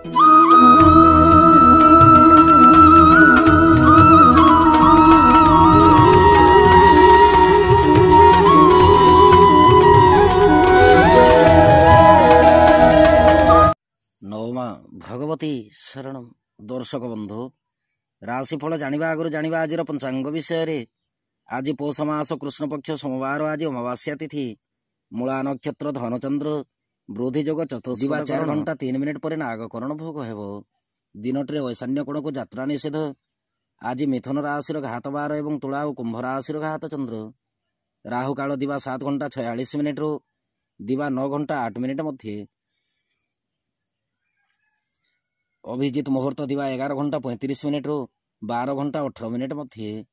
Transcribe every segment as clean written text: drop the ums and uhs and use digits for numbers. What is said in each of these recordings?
नवमा भगवती शरणम। दर्शक बंधु, राशिफल जानिबा आगु जानिबा आज पंचांग विषय रे। आज पौष मास कृष्ण पक्ष सोमवार आज अमावास्या तिथि, मूला नक्षत्र धनचंद्र वृद्धि जोग चतुर्थ 4 घंटा 3 मिनिट पर नागकरण भोग हेबो। दिनटे ऐशान्य कोण को यात्रा निषेध। आज मिथुन राशि घात 12 एवं तुला और कुंभ राशि घात चंद्र। राहु काल दिवा 7 घंटा 46 मिनिट रु दिवा 9 घंटा 8 मिनिट मध्य। अभिजित मुहूर्त दिवा 11 घंटा 35 मिनिट रु 12 घंटा 18 मिनिट मध्य।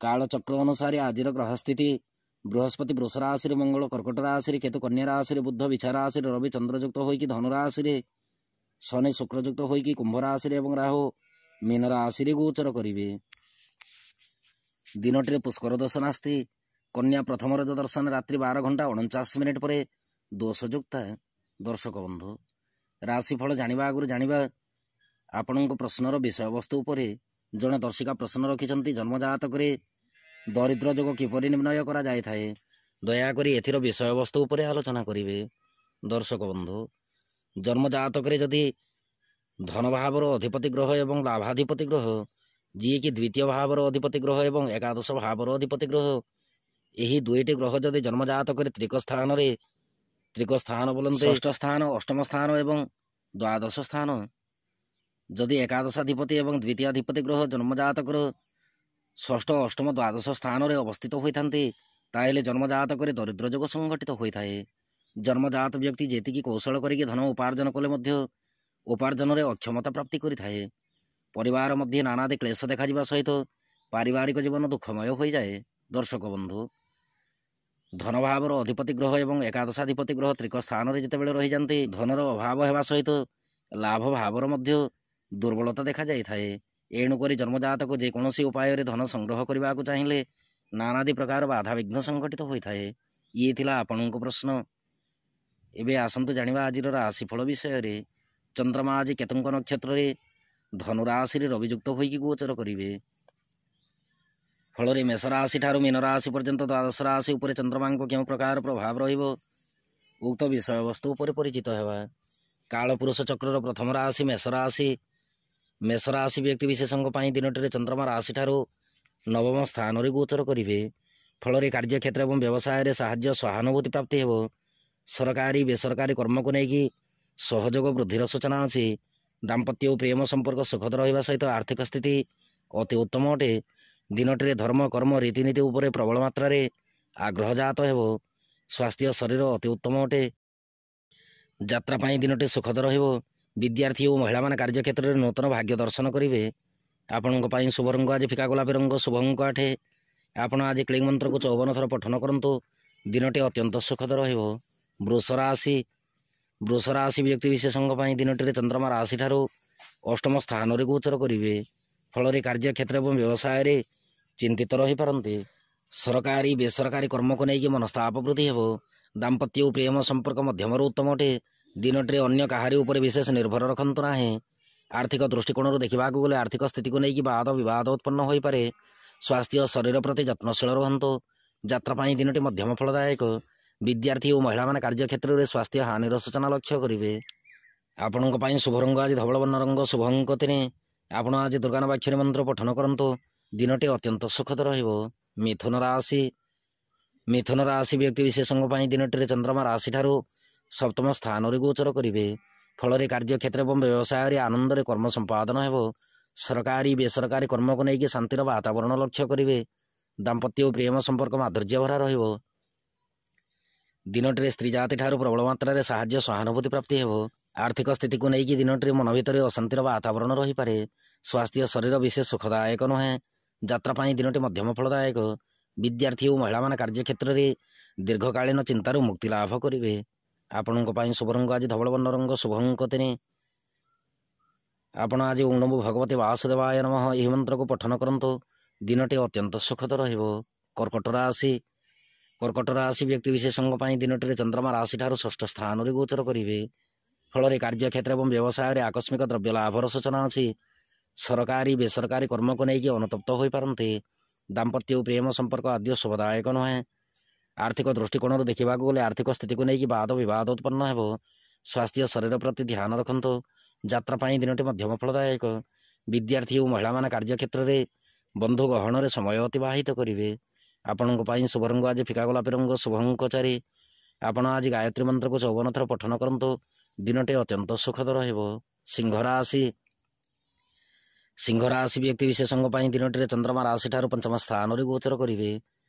काल चक्र अनुसार आज ग्रह स्थिति: बृहस्पति वृष राशि, मंगल कर्कट राशि, केतु कन्या राशि, बुध विछा राशि, रवि चंद्रयुक्त होइकी धनु राशि, शनि शुक्रयुक्त होइकी कुंभ राशि एवं राहु मीन राशि गोचर करिवे। दिनटे पुष्कर दोष नास्ति। कन्या प्रथम रज दर्शन रात्रि 12 घंटा 49 मिनिट पर दोषयुक्त। दर्शक बंधु, राशिफल जानिबा आगु जानिबा आपणक प्रश्नर विषय वस्तु उपरे जड़े दर्शिका प्रश्न रखिंट। जन्म जातक दरिद्र जोग किपरि निर्णय करा जाय थाए, दयाकोरी एथिर विषय वस्तु उपरे आलोचना करिवे। दर्शक बंधु, जन्म जातक जदि धन भावर अधिपति ग्रह एवं लाभाधिपति ग्रह, जी कि द्वितीय भावर अधिपति ग्रह एवं एकादश भावर अधिपति ग्रह, यही दुईटी ग्रह जदि जन्म जातक त्रिक स्थान बोलते षष्ठ स्थान, अष्टम स्थान एवं द्वादश स्थान, जदि एकादशाधिपति एवं द्वितीयाधिपति ग्रह जन्म जातक षष्ठ अष्टम द्वादश स्थान में अवस्थित होता ताहले जन्म जातक दरिद्र जोग संघटित होता है। जन्मजात व्यक्ति जेतिकी कौशल करके धन उपार्जन कले उपार्जन में अक्षमता प्राप्ति करें। परिवार मध्य नानादि क्लेश देखा सहित पारिवारिक जीवन दुखमय हो जाए। दर्शक बंधु, धन भावर अधिपति ग्रह एवं एकादशाधिपति ग्रह त्रिक स्थान में जितेबाला रही जाते धनर अभाव होगा सहित लाभ भावर मध्य दुर्बलता देखा जाए। एणुक जन्मजातक जेकोसी उपाय धन संग्रह करने को चाहिए नानादि प्रकार बाधा विघ्न संघटित होता है। ये थिला आपणको प्रश्न। एबे आसंतु जानिबा आज राशिफल विषय रे। चंद्रमा आज केतुंक नक्षत्र रे धनुराशि रवियुक्त होइकी गोचर करिवे। फल मेष राशि ठारू मीन राशि पर्यंत द्वादश राशि उपर चंद्रमा क्यों प्रकार प्रभाव रहिबो उक्त विषय वस्तु उपर परिचित हेबा। काल पुरुष चक्र प्रथम राशि मेष राशि। मेष राशि व्यक्ति विशेषों दिनटे चंद्रमा राशि ठारू नवम स्थान में गोचर करिवे। फल कार्य क्षेत्र और व्यवसाय साहाय्य सहानुभूति प्राप्ति हेबो। सरकारी बेसरकारी कर्म को लेकिन सहयोग वृद्धिर सूचना अच्छी। दाम्पत्य और प्रेम संपर्क सुखद रहा सहित आर्थिक स्थिति अति उत्तम अटे। दिनटे धर्म कर्म रीतिनीति उपर प्रबल मात्रा आग्रह जात हेबो। स्वास्थ्य शरीर अति उत्तम अटे। यात्रा पाई दिनटे सुखद रहिबो। विद्यार्थी और महिला मान कार्य क्षेत्र में नूतन भाग्य दर्शन करेंगे। आपण शुभ रंग आज फिका गोलापी रंग, शुभ अंक 8। आपण आज क्लिंग मंत्र को 54 थर पठन करंतु। दिनटे अत्यंत सुखद रहिबो। वृष राशि। वृष राशि व्यक्ति विशेषों दिनटे चंद्रमा राशि ठारू अष्टम स्थान में गोचर करेंगे। फल कार्य क्षेत्र और व्यवसाय चिंतित रही पारंते। सरकारी बेसरकारी कर्म को लेकिन मनस्ताप वृद्धि हेबो। दाम्पत्य और प्रेम संपर्क मध्यम उत्तम अटे। दिनटे अन्य कहारी उपर विशेष निर्भर रखंतु नाही। आर्थिक दृष्टिकोण देखा गले आर्थिक स्थिति को लेकिन वाद विवाद उत्पन्न हो पारे। स्वास्थ्य शरीर प्रति यत्नशील रुहतु। यात्रा पाई दिनटी मध्यम फलदायक। विद्यार्थी और महिला कार्य क्षेत्र में स्वास्थ्य हानिर सूचना लक्ष्य करेंगे। आपण शुभ रंग आज धवल वर्ण रंग, शुभ अंक 3। आपण आज दुर्गानाक्षरी मंत्र पठन करंतु। दिनटी अत्यंत सुखद रहिबो। मिथुन राशि। मिथुन राशि व्यक्ति विशेषों दिनटे चंद्रमा राशि ठारू सप्तम स्थान में गोचर करेंगे। फल कार्य क्षेत्र और व्यवसाय आनंद कर्म संपादन हेबो। सरकारी बेसरकारी कर्म को लेकिन शांतिर वातावरण लक्ष्य करेंगे। दाम्पत्य और प्रेम संपर्क माधुर्य भरा रहिबो। दिनटे स्त्री जाति ठारू प्रबल मात्रा साहाय्य सहानुभूति प्राप्ति हेबो। आर्थिक स्थिति को लेकिन दिनटे मन भितर अशांतिर वातावरण रही पारे। स्वास्थ्य शरीर विशेष सुखदायक नुहे। यात्रा पाई दिनटे मध्यम फलदायक। विद्यार्थी और महिला मान कार्य क्षेत्र में दीर्घकालीन चिंतार मुक्ति लाभ करेंगे। आपण शुभ रंग आज धवल वर्ण रंग, शुभ अंक 3। आपण आज ओं नमो भगवते वासुदेवाय नमः यह मंत्र को पठन करंतु। दिनटे अत्यंत सुखद रहिबो। कर्कट राशि। कर्कट राशि व्यक्ति विशेषों दिनटे चंद्रमा राशि ठारू षष्ठ स्थान में गोचर करेंगे। ଫଳରେ କାର୍ଯ୍ୟକ୍ଷେତ୍ର ଏବଂ ବ୍ୟବସାୟରେ ଆକସ୍ମିକ ଦ୍ରବ୍ୟ ଲାଭର ସୂଚନା ଅଛି। ସରକାରୀ ବେସରକାରୀ କର୍ମକୁ ନେଇକି ଅନୁତପ୍ତ ହୋଇପାରନ୍ତି। ଦାମ୍ପତ୍ୟ ଓ ପ୍ରେମ ସମ୍ପର୍କ ଆଦୌ ଶୁଭଦାୟକ ନୁହେଁ। ଆର୍ଥିକ ଦୃଷ୍ଟିକୋଣରୁ ଦେଖିବାକୁ ଗଲେ ଆର୍ଥିକ ସ୍ଥିତିକୁ ନେଇକି ବାଦ ବିବାଦ ଉତ୍ପନ୍ନ ହେବ। ସ୍ୱାସ୍ଥ୍ୟ ଶରୀର ପ୍ରତି ଧ୍ୟାନ ରଖନ୍ତୁ। ଯାତ୍ରା ପାଇଁ ଦିନଟି ମଧ୍ୟମ ଫଳଦାୟକ। ବିଦ୍ୟାର୍ଥୀ ଓ ମହିଳାମାନେ କାର୍ଯ୍ୟକ୍ଷେତ୍ରରେ ବନ୍ଧୁ ଗହଣରେ ସମୟ ଅତିବାହିତ କରିବେ। ଆପଣଙ୍କ ପାଇଁ ଶୁଭ ରଙ୍ଗ ଆଜି ଫିକା ଗୋଲାପୀ ରଙ୍ଗ, ଶୁଭ ଅଙ୍କ 4। ଆପଣ ଆଜି ଗାୟତ୍ରୀ ମନ୍ତ୍ରକୁ 54 ଥର ପଠନ କରନ୍ତୁ। ଦିନଟି ଅତ୍ୟନ୍ତ ସୁଖଦ ରହିବ। ସିଂହ ରାଶି ବ୍ୟକ୍ତି ବିଶେଷଙ୍କ ପାଇଁ ଦିନଟିରେ ଚନ୍ଦ୍ରମା ରାଶିଠାରୁ ପଞ୍ଚମ ସ୍ଥାନରେ ଗୋଚର କରିବେ।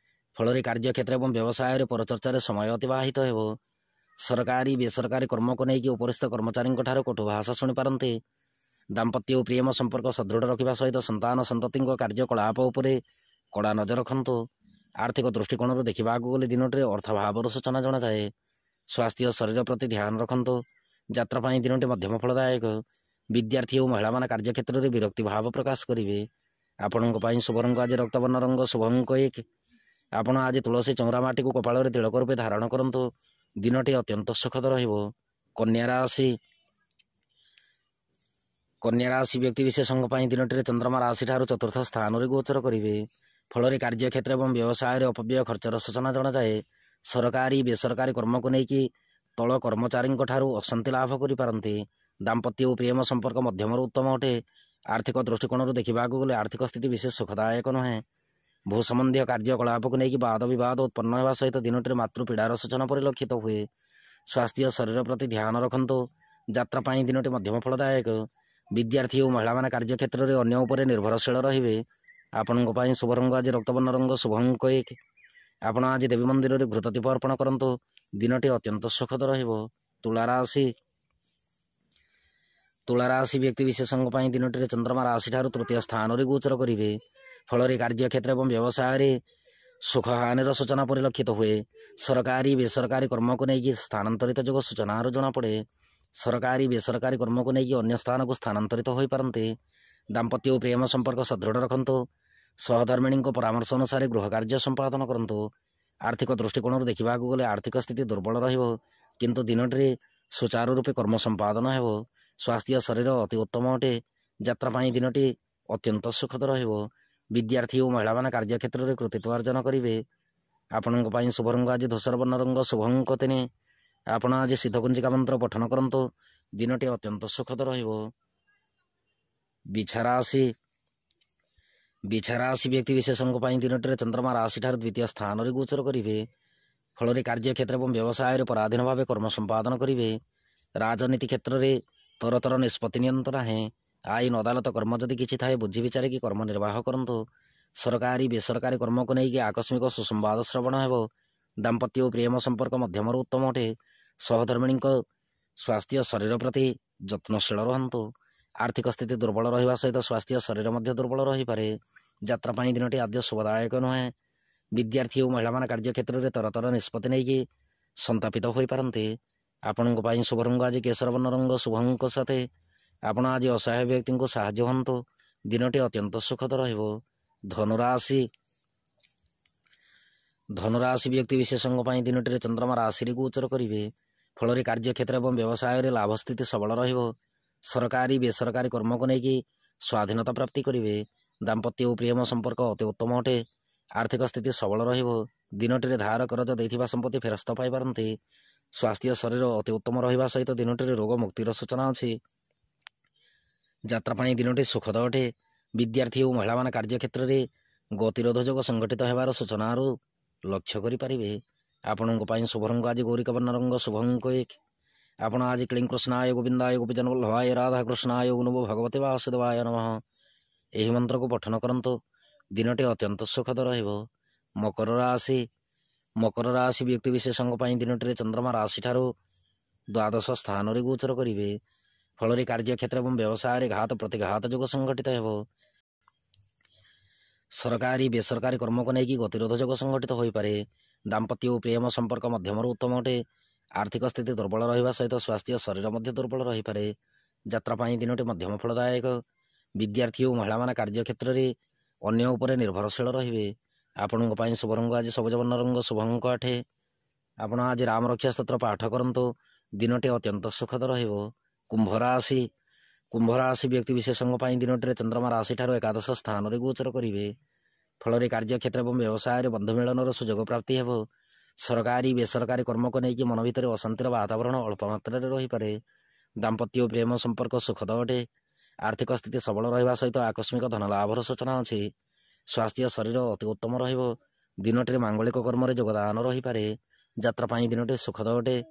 ଫଳରେ କାର୍ଯ୍ୟକ୍ଷେତ୍ର ଏବଂ ବ୍ୟବସାୟରେ ପରଚର୍ଚ୍ଚାରେ ସମୟ ଅତିବାହିତ ହେବ। ସରକାରୀ ବେସରକାରୀ କର୍ମକୁ ନେଇକି ଉପରିସ୍ଥ କର୍ମଚାରୀଙ୍କ ଠାରୁ କଟୁ ଭାଷା ଶୁଣିପାରନ୍ତି। ଦାମ୍ପତ୍ୟ ଓ ପ୍ରେମ ସମ୍ପର୍କ ସଦୃଢ଼ ରଖିବା ସହିତ ସନ୍ତାନ ସନ୍ତତିଙ୍କ କାର୍ଯ୍ୟକଳାପ ଉପରେ କଡ଼ା ନଜର ରଖନ୍ତୁ। ଆର୍ଥିକ ଦୃଷ୍ଟିକୋଣରୁ ଦେଖିବାକୁ ଗଲେ ଦିନଟିରେ ଅର୍ଥାଭାବର ସୂଚନା ଜଣାଯାଏ। ସ୍ୱାସ୍ଥ୍ୟ ଶରୀର ପ୍ରତି ଧ୍ୟାନ ରଖନ୍ତୁ। ଯାତ୍ରା ପାଇଁ ଦିନଟି ମଧ୍ୟମ ଫଳଦାୟକ। ବିଦ୍ୟାର୍ଥୀ ଓ ମହିଳାମାନେ କାର୍ଯ୍ୟକ୍ଷେତ୍ରରେ ବିରକ୍ତି ଭାବ ପ୍ରକାଶ କରିବେ। ଆପଣଙ୍କ ପାଇଁ ଶୁଭ ରଙ୍ଗ ଆଜି ରକ୍ତବର୍ଣ୍ଣ ରଙ୍ଗ, ଶୁଭ ଅଙ୍କ 1। ଆପଣ ଆଜି ତୁଳସୀ ଚଉରା ମାଟିକୁ କପାଳରେ ତିଳକ ରୂପେ ଧାରଣ କରନ୍ତୁ। ଦିନଟି ଅତ୍ୟନ୍ତ ସୁଖଦ ରହିବ। କନ୍ୟା ରାଶି ବ୍ୟକ୍ତି ବିଶେଷଙ୍କ ପାଇଁ ଦିନଟିରେ ଚନ୍ଦ୍ରମା ରାଶିଠାରୁ ଚତୁର୍ଥ ସ୍ଥାନରେ ଗୋଚର କରିବେ। ଫଳରେ କାର୍ଯ୍ୟକ୍ଷେତ୍ର ଏବଂ ବ୍ୟବସାୟରେ ଅପବ୍ୟୟ ଖର୍ଚ୍ଚର ସୂଚନା ଜଣାଯାଏ। ସରକାରୀ ବେସରକାରୀ କର୍ମକୁ ନେଇକି ତଳ କର୍ମଚାରୀଙ୍କ ଠାରୁ ଅଶାନ୍ତି ଲାଭ କରିପାରନ୍ତି। ଦାମ୍ପତ୍ୟ ଓ ପ୍ରେମ ସମ୍ପର୍କ ମଧ୍ୟମରୁ ଉତ୍ତମ ଅଟେ। ଆର୍ଥିକ ଦୃଷ୍ଟିକୋଣରୁ ଦେଖିବାକୁ ଗଲେ ଆର୍ଥିକ ସ୍ଥିତି ବିଶେଷ ସୁଖଦାୟକ ନୁହେଁ। ଭୂ ସମ୍ବନ୍ଧୀୟ କାର୍ଯ୍ୟକଳାପକୁ ନେଇକି ବାଦ ବିବାଦ ଉତ୍ପନ୍ନ ହେବା ସହିତ ଦିନଟିରେ ମାତୃପୀଡ଼ାର ସୂଚନା ପରିଲକ୍ଷିତ ହୁଏ। ସ୍ୱାସ୍ଥ୍ୟ ଶରୀର ପ୍ରତି ଧ୍ୟାନ ରଖନ୍ତୁ। ଯାତ୍ରା ପାଇଁ ଦିନଟି ମଧ୍ୟମ ଫଳଦାୟକ। ବିଦ୍ୟାର୍ଥୀ ଓ ମହିଳାମାନେ କାର୍ଯ୍ୟକ୍ଷେତ୍ରରେ ଅନ୍ୟ ଉପରେ ନିର୍ଭରଶୀଳ ରହିବେ। ଆପଣଙ୍କ ପାଇଁ ଶୁଭ ରଙ୍ଗ ଆଜି ରକ୍ତବର୍ଣ୍ଣ ରଙ୍ଗ, ଶୁଭ ଅଙ୍କ 1। ଆପଣ ଆଜି ଦେବୀ ମନ୍ଦିରରେ ଘୃତଦୀପ ଅର୍ପଣ କରନ୍ତୁ। ଦିନଟି ଅତ୍ୟନ୍ତ ସୁଖଦ ରହିବ। ତୁଳା ରାଶି ବ୍ୟକ୍ତି ବିଶେଷଙ୍କ ପାଇଁ ଦିନଟିରେ ଚନ୍ଦ୍ରମା ରାଶିଠାରୁ ତୃତୀୟ ସ୍ଥାନରେ ଗୋଚର କରିବେ। ଫଳରେ କାର୍ଯ୍ୟକ୍ଷେତ୍ର ଏବଂ ବ୍ୟବସାୟରେ ସୁଖହାନିର ସୂଚନା ପରିଲକ୍ଷିତ ହୁଏ। ସରକାରୀ ବେସରକାରୀ କର୍ମକୁ ନେଇକି ସ୍ଥାନାନ୍ତରିତ ଯୋଗ ସୂଚନାରୁ ଜଣାପଡ଼େ। ସରକାରୀ ବେସରକାରୀ କର୍ମକୁ ନେଇକି ଅନ୍ୟ ସ୍ଥାନକୁ ସ୍ଥାନାନ୍ତରିତ ହୋଇପାରନ୍ତି। ଦାମ୍ପତ୍ୟ ଓ ପ୍ରେମ ସମ୍ପର୍କ ସଦୃଢ଼ ରଖନ୍ତୁ। ସହଧର୍ମିଣୀଙ୍କ ପରାମର୍ଶ ଅନୁସାରେ ଗୃହ କାର୍ଯ୍ୟ ସମ୍ପାଦନ କରନ୍ତୁ। ଆର୍ଥିକ ଦୃଷ୍ଟିକୋଣରୁ ଦେଖିବାକୁ ଗଲେ ଆର୍ଥିକ ସ୍ଥିତି ଦୁର୍ବଳ ରହିବ, କିନ୍ତୁ ଦିନଟିରେ ସୁଚାରୁ ରୂପେ କର୍ମ ସମ୍ପାଦନ ହେବ। ସ୍ୱାସ୍ଥ୍ୟ ଶରୀର ଅତି ଉତ୍ତମ ଅଟେ। ଯାତ୍ରା ପାଇଁ ଦିନଟି ଅତ୍ୟନ୍ତ ସୁଖଦ ରହିବ। ବିଦ୍ୟାର୍ଥୀ ଓ ମହିଳାମାନେ କାର୍ଯ୍ୟକ୍ଷେତ୍ରରେ କୃତିତ୍ୱ ଅର୍ଜନ କରିବେ। ଆପଣଙ୍କ ପାଇଁ ଶୁଭ ରଙ୍ଗ ଆଜି ଧୂସର ବର୍ଣ୍ଣ ରଙ୍ଗ, ଶୁଭ ଅଙ୍କ 3। ଆପଣ ଆଜି ସିଦ୍ଧକୁଞ୍ଜିକା ମନ୍ତ୍ର ପଠନ କରନ୍ତୁ। ଦିନଟି ଅତ୍ୟନ୍ତ ସୁଖଦ ରହିବ। ବିଛା ରାଶି ବ୍ୟକ୍ତି ବିଶେଷଙ୍କ ପାଇଁ ଦିନଟିରେ ଚନ୍ଦ୍ରମା ରାଶିଠାରୁ ଦ୍ୱିତୀୟ ସ୍ଥାନରେ ଗୋଚର କରିବେ। ଫଳରେ କାର୍ଯ୍ୟକ୍ଷେତ୍ର ଏବଂ ବ୍ୟବସାୟରେ ପରାଧୀନ ଭାବେ କର୍ମ ସମ୍ପାଦନ କରିବେ। ରାଜନୀତି କ୍ଷେତ୍ରରେ ତରତର ନିଷ୍ପତ୍ତି ନିଅନ୍ତୁ ନାହିଁ। ଆଇନ ଅଦାଲତ କର୍ମ ଯଦି କିଛି ଥାଏ ବୁଝି ବିଚାରିକି କର୍ମ ନିର୍ବାହ କରନ୍ତୁ। ସରକାରୀ ବେସରକାରୀ କର୍ମକୁ ନେଇକି ଆକସ୍ମିକ ସୁସମ୍ବାଦ ଶ୍ରବଣ ହେବ। ଦାମ୍ପତ୍ୟ ଓ ପ୍ରେମ ସମ୍ପର୍କ ମଧ୍ୟମରୁ ଉତ୍ତମ ଅଟେ। ସହଧର୍ମିଣୀଙ୍କ ସ୍ୱାସ୍ଥ୍ୟ ଶରୀର ପ୍ରତି ଯତ୍ନଶୀଳ ରୁହନ୍ତୁ। ଆର୍ଥିକ ସ୍ଥିତି ଦୁର୍ବଳ ରହିବା ସହିତ ସ୍ୱାସ୍ଥ୍ୟ ଶରୀର ମଧ୍ୟ ଦୁର୍ବଳ ରହିପାରେ। ଯାତ୍ରା ପାଇଁ ଦିନଟି ଆଦୌ ଶୁଭଦାୟକ ନୁହେଁ। ବିଦ୍ୟାର୍ଥୀ ଓ ମହିଳାମାନେ କାର୍ଯ୍ୟକ୍ଷେତ୍ରରେ ତରତର ନିଷ୍ପତ୍ତି ନେଇକି ସନ୍ତାପିତ ହୋଇପାରନ୍ତି। ଆପଣଙ୍କ ପାଇଁ ଶୁଭ ରଙ୍ଗ ଆଜି କେଶର ବର୍ଣ୍ଣ ରଙ୍ଗ, ଶୁଭ ଅଙ୍କ 7। ଆପଣ ଆଜି ଅସହାୟ ବ୍ୟକ୍ତିଙ୍କୁ ସାହାଯ୍ୟ ହୁଅନ୍ତୁ। ଦିନଟି ଅତ୍ୟନ୍ତ ସୁଖଦ ରହିବ। ଧନୁରାଶି ବ୍ୟକ୍ତି ବିଶେଷଙ୍କ ପାଇଁ ଦିନଟିରେ ଚନ୍ଦ୍ରମା ରାଶିରେ ଗୋଚର କରିବେ। ଫଳରେ କାର୍ଯ୍ୟକ୍ଷେତ୍ର ଏବଂ ବ୍ୟବସାୟରେ ଲାଭ ସ୍ଥିତି ସବଳ ରହିବ। ସରକାରୀ ବେସରକାରୀ କର୍ମକୁ ନେଇକି ସ୍ୱାଧୀନତା ପ୍ରାପ୍ତି କରିବେ। ଦାମ୍ପତ୍ୟ ଓ ପ୍ରେମ ସମ୍ପର୍କ ଅତି ଉତ୍ତମ ଅଟେ। ଆର୍ଥିକ ସ୍ଥିତି ସବଳ ରହିବ। ଦିନଟିରେ ଧାର କରଜ ଦେଇଥିବା ସମ୍ପତ୍ତି ଫେରସ୍ତ ପାଇପାରନ୍ତି। ସ୍ୱାସ୍ଥ୍ୟ ଶରୀର ଅତି ଉତ୍ତମ ରହିବା ସହିତ ଦିନଟିରେ ରୋଗ ମୁକ୍ତିର ସୂଚନା ଅଛି। ଯାତ୍ରା ପାଇଁ ଦିନଟି ସୁଖଦ ଅଟେ। ବିଦ୍ୟାର୍ଥୀ ଓ ମହିଳାମାନେ କାର୍ଯ୍ୟକ୍ଷେତ୍ରରେ ଗତିରୋଧ ଯୋଗ ସଂଗଠିତ ହେବାର ସୂଚନାରୁ ଲକ୍ଷ୍ୟ କରିପାରିବେ। ଆପଣଙ୍କ ପାଇଁ ଶୁଭ ରଙ୍ଗ ଆଜି ଗୌରିକା ବର୍ଣ୍ଣ ରଙ୍ଗ, ଶୁଭ ଅଙ୍କ 1। ଆପଣ ଆଜି କ୍ଳିଂ କୃଷ୍ଣାୟ ଗୋବିନ୍ଦାୟ ଗୋପୀଜନ ବଲ୍ଲଭାୟ ରାଧାକୃଷ୍ଣାୟ ନମୋ ଭଗବତେ ବାସୁଦେବାୟ ନମଃ ଏହି ମନ୍ତ୍ରକୁ ପଠନ କରନ୍ତୁ। ଦିନଟି ଅତ୍ୟନ୍ତ ସୁଖଦ ରହିବ। ମକର ରାଶି ବ୍ୟକ୍ତି ବିଶେଷଙ୍କ ପାଇଁ ଦିନଟିରେ ଚନ୍ଦ୍ରମା ରାଶିଠାରୁ ଦ୍ୱାଦଶ ସ୍ଥାନରେ ଗୋଚର କରିବେ। ଫଳରେ କାର୍ଯ୍ୟକ୍ଷେତ୍ର ଏବଂ ବ୍ୟବସାୟରେ ଘାତ ପ୍ରତିଘାତ ଯୋଗ ସଂଗଠିତ ହେବ। ସରକାରୀ ବେସରକାରୀ କର୍ମକୁ ନେଇକି ଗତିରୋଧ ଯୋଗ ସଂଗଠିତ ହୋଇପାରେ। ଦାମ୍ପତ୍ୟ ଓ ପ୍ରେମ ସମ୍ପର୍କ ମଧ୍ୟମରୁ ଉତ୍ତମ ଅଟେ। ଆର୍ଥିକ ସ୍ଥିତି ଦୁର୍ବଳ ରହିବା ସହିତ ସ୍ୱାସ୍ଥ୍ୟ ଶରୀର ମଧ୍ୟ ଦୁର୍ବଳ ରହିପାରେ। ଯାତ୍ରା ପାଇଁ ଦିନଟି ମଧ୍ୟମ ଫଳଦାୟକ। ବିଦ୍ୟାର୍ଥୀ ଓ ମହିଳାମାନେ କାର୍ଯ୍ୟକ୍ଷେତ୍ରରେ ଅନ୍ୟ ଉପରେ ନିର୍ଭରଶୀଳ ରହିବେ। ଆପଣଙ୍କ ପାଇଁ ଶୁଭ ରଙ୍ଗ ଆଜି ସବୁଜ ବର୍ଣ୍ଣ ରଙ୍ଗ, ଶୁଭ ଅଙ୍କ 8। ଆପଣ ଆଜି ରାମ ରକ୍ଷା ସ୍ତୋତ୍ର ପାଠ କରନ୍ତୁ। ଦିନଟି ଅତ୍ୟନ୍ତ ସୁଖଦ ରହିବ। कुंभ राशि कुंभ राशि व्यक्ति विशेषों दिनटे चंद्रमा राशि ठार एकादश स्थान में गोचर करेंगे। फल कार्यक्षेत्र और व्यवसाय बंधु मिलन सुजोग प्राप्ति हे। सरकारी बेसरकारी कर्म को लेकिन मन भर अशांतिर वातावरण अल्प मात्रा रही पारे। दाम्पत्य और प्रेम संपर्क सुखद अटे। आर्थिक स्थिति सबल रहा सहित आकस्मिक धन लाभर सूचना अच्छी। स्वास्थ्य शरीर अति उत्तम रनटे मांगलिक कर्म योगदान रही पारे। यात्रापाई दिनटे सुखद अटे।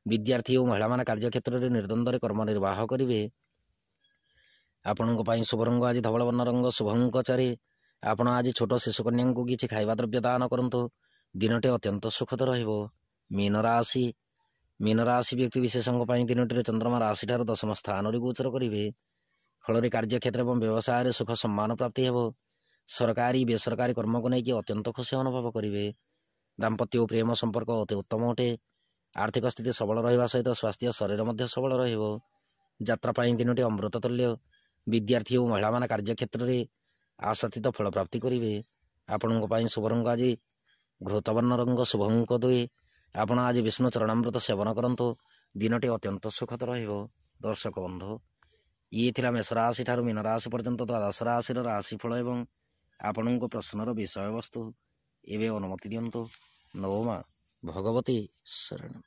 विद्यार्थी और महिला कार्यक्षेत्र में निर्द्वंद्व कर्म निर्वाह करेंगे। आपण शुभ रंग आज धवल वर्ण रंग शुभ अंक 4। आपण आज छोट शिशुकन्या को किसी खाଇବା द्रव्य दान करूँ। दिनटे अत्यंत सुखद मीन राशि व्यक्ति विशेषों दिनटे चंद्रमा राशि ठार दशम स्थान में गोचर करेंगे। फल कार्यक्षेत्र और व्यवसाय सुख सम्मान प्राप्ति हे। सरकारी बेसरकारी कर्म को लेकिन अत्यंत खुशी अनुभव करेंगे। दाम्पत्य और प्रेम संपर्क अति उत्तम अटे। आर्थिक स्थिति सबल रहा सहित स्वास्थ्य शरीर में सबल रत्रापाई दिनटी अमृत तुल्य। विद्यार्थी और महिला कार्यक्षेत्र में आशातीत फल प्राप्ति करेंगे। आपण शुभ रंग आज घृतवर्ण रंग शुभ अंक 2। आपण आज विष्णु चरणामृत सेवन करंतु। दिनटी अत्यंत सुखद दर्शक बंधु ये थिला मेष राशि ठारू मीन राशि पर्यंत द्वादश राशि राशिफल एवं आपण प्रश्नर विषय वस्तु एवं अनुमति दिंतु। नमो मां भगवती शरणम।